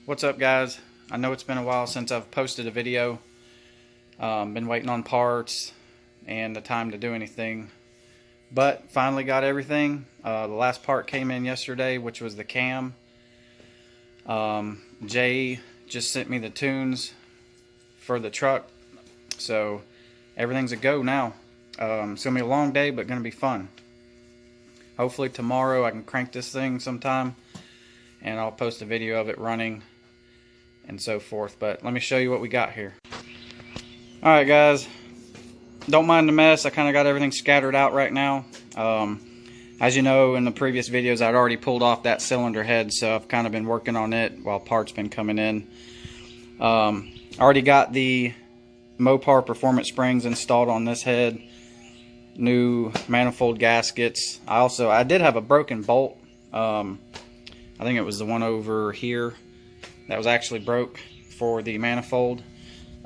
What's up, guys? I know it's been a while since I've posted a video. Been waiting on parts and the time to do anything, but finally got everything. The last part came in yesterday, which was the cam. Jay just sent me the tunes for the truck, so everything's a go now. It's gonna be a long day, but gonna be fun. Hopefully tomorrow I can crank this thing sometime and I'll post a video of it running and so forth. But let me show you what we got here. Alright guys, don't mind the mess. I kind of got everything scattered out right now. As you know, in the previous videos I'd already pulled off that cylinder head, so I've kind of been working on it while parts been coming in. I already got the Mopar performance springs installed on this head, new manifold gaskets. I did have a broken bolt. I think it was the one over here that was actually broke for the manifold.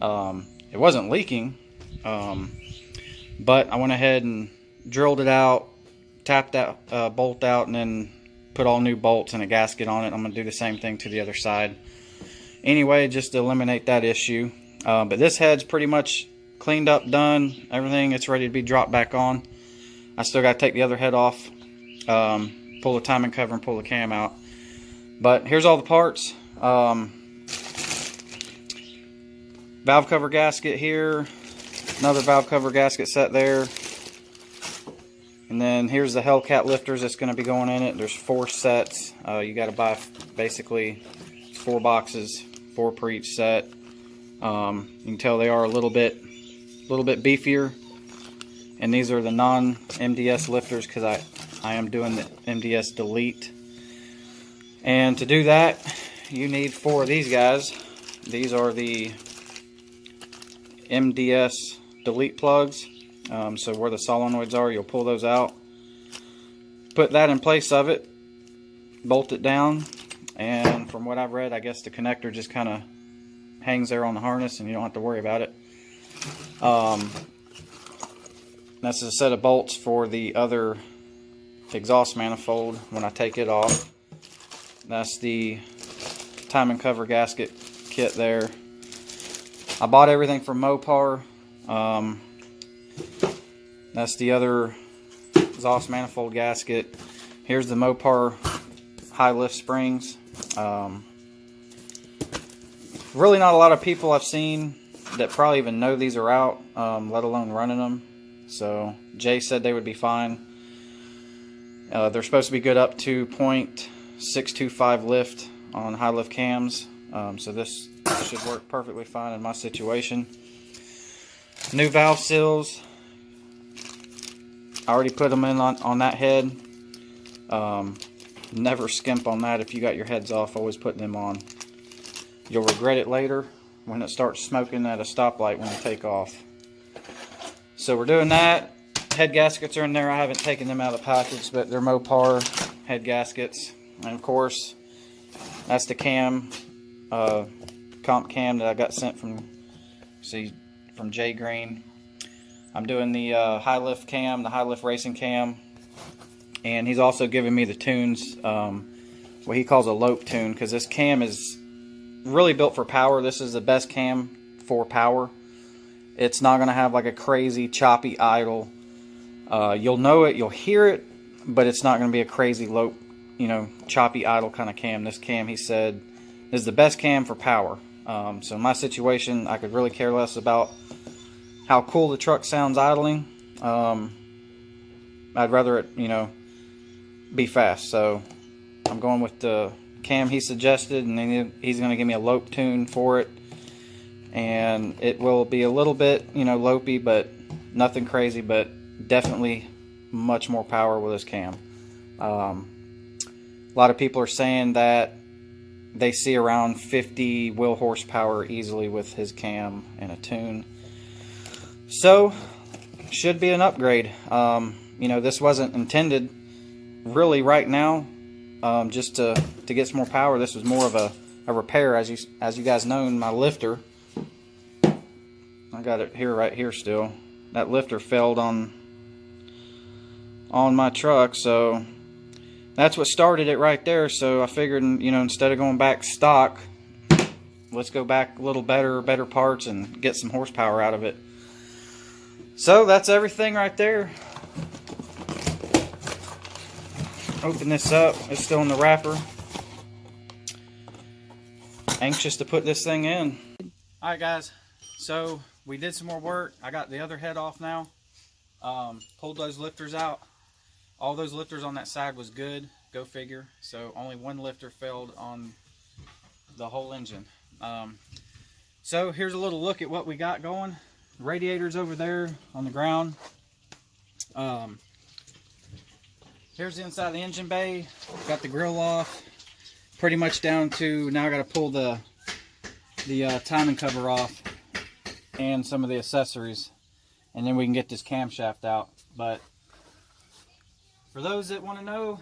It wasn't leaking, but I went ahead and drilled it out, tapped that bolt out, and then put all new bolts and a gasket on it. I'm going to do the same thing to the other side. Anyway, just to eliminate that issue. But this head's pretty much cleaned up, done, everything. It's ready to be dropped back on. I still got to take the other head off, pull the timing cover and pull the cam out. But here's all the parts. Valve cover gasket here, another valve cover gasket set there, and then here's the Hellcat Lifters that's going to be going in it. There's 4 sets. You got to buy basically 4 boxes, 4 per each set. You can tell they are a little bit beefier, and these are the non-MDS lifters because I am doing the Mds Delete. And to do that, you need 4 of these guys. These are the Mds Delete Plugs. So where the solenoids are, you'll pull those out, put that in place of it, bolt it down, and from what I've read, I guess the connector just kind of hangs there on the harness and you don't have to worry about it. That's a set of bolts for the other exhaust manifold when I take it off. That's the timing cover gasket kit there. I bought everything from Mopar. That's the other exhaust manifold gasket. Here's the Mopar high lift springs. Really not a lot of people I've seen that probably even know these are out, let alone running them. So Jay said they would be fine. They're supposed to be good up to 0.625 lift on high lift cams. So this should work perfectly fine in my situation. New valve seals. I already put them in on that head. Never skimp on that. If you got your heads off, always put them on. You'll regret it later when it starts smoking at a stoplight when you take off. So we're doing that. Head gaskets are in there. I haven't taken them out of the package, but they're Mopar head gaskets. And of course, that's the cam, comp cam that I got sent from Jay Greene. I'm doing the high lift cam, the high lift racing cam, and he's also giving me the tunes, what he calls a lope tune, because this cam is really built for power. This is the best cam for power. It's not going to have like a crazy choppy idle. You'll know it, you'll hear it, but it's not going to be a crazy lope, choppy idle kind of cam. This cam, he said, is the best cam for power. So in my situation, I could really care less about how cool the truck sounds idling. I'd rather it, be fast. So I'm going with the cam he suggested, and then he's going to give me a lope tune for it. And it will be a little bit, lopey, but nothing crazy, but definitely much more power with this cam. A lot of people are saying that they see around 50 wheel horsepower easily with his cam and a tune. So, should be an upgrade. This wasn't intended really right now just to get some more power. This was more of a repair. As you guys know, in my lifter, I got it here, right here still. That lifter failed on my truck, so that's what started it right there. So I figured, instead of going back stock, let's go back a little better parts and get some horsepower out of it. So that's everything right there. Open this up. It's still in the wrapper. Anxious to put this thing in. Alright guys, so we did some more work. I got the other head off now. Pulled those lifters out. All those lifters on that side was good. Go figure. So only one lifter failed on the whole engine. So here's a little look at what we got going. Radiators over there on the ground. Here's the inside of the engine bay. Got the grill off. Pretty much down to now I got to pull the timing cover off and some of the accessories, and then we can get this camshaft out. But for those that want to know,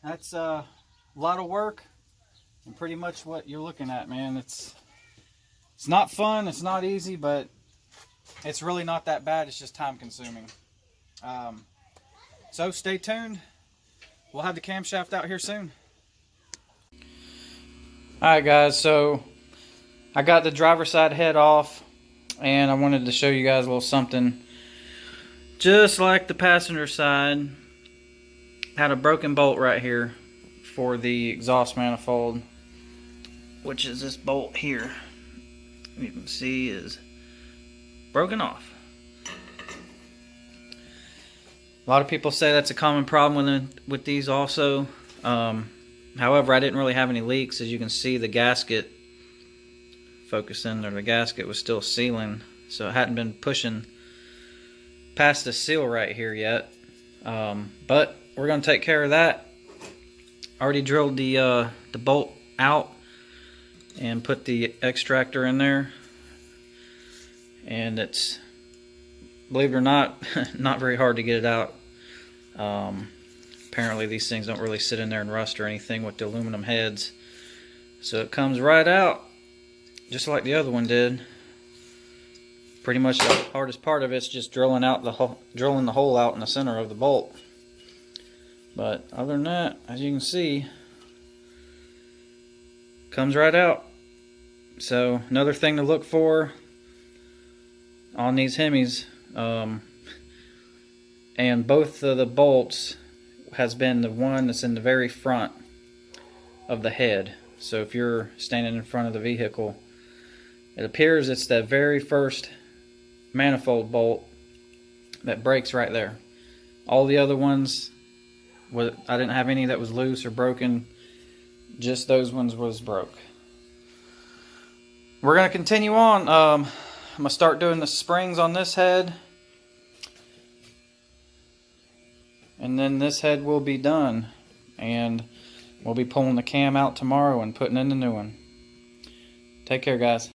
that's a lot of work and pretty much what you're looking at, man. It's not fun, it's not easy, but it's really not that bad. It's just time consuming. So stay tuned. We'll have the camshaft out here soon. Alright guys, so I got the driver's side head off, and I wanted to show you guys a little something. Just like the passenger side, had a broken bolt right here for the exhaust manifold, which is this bolt here. You can see is broken off. A lot of people say that's a common problem with these also. However, I didn't really have any leaks. As you can see, the gasket, focus in there, the gasket was still sealing, so it hadn't been pushing past the seal right here yet. But we're going to take care of that. Already drilled the bolt out and put the extractor in there, and it's, believe it or not, not very hard to get it out. Apparently these things don't really sit in there and rust or anything with the aluminum heads, so it comes right out just like the other one did. Pretty much the hardest part of it's just drilling the hole out in the center of the bolt. But other than that, as you can see, comes right out. So another thing to look for on these Hemis, and both of the bolts has been the one that's in the very front of the head. So if you're standing in front of the vehicle, it appears it's the very first manifold bolt that breaks right there. All the other ones, I didn't have any that was loose or broken, just those ones was broke. We're going to continue on. I'm going to start doing the springs on this head, and then this head will be done, and we'll be pulling the cam out tomorrow and putting in the new one. Take care, guys.